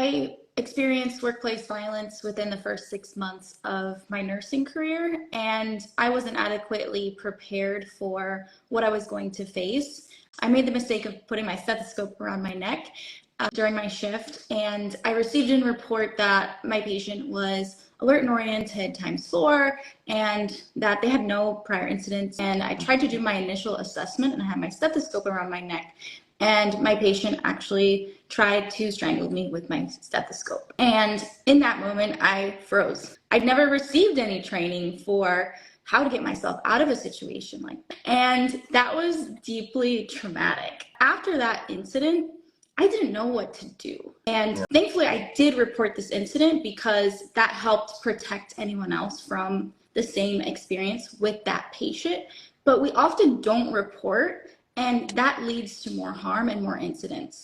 I experienced workplace violence within the first 6 months of my nursing career, and I wasn't adequately prepared for what I was going to face. I made the mistake of putting my stethoscope around my neck during my shift, and I received a report that my patient was alert and oriented times 4, and that they had no prior incidents. And I tried to do my initial assessment, and I had my stethoscope around my neck, and my patient actually tried to strangle me with my stethoscope. And in that moment, I froze. I'd never received any training for how to get myself out of a situation like that. And that was deeply traumatic. After that incident, I didn't know what to do. And thankfully, I did report this incident because that helped protect anyone else from the same experience with that patient. But we often don't report, and that leads to more harm and more incidents.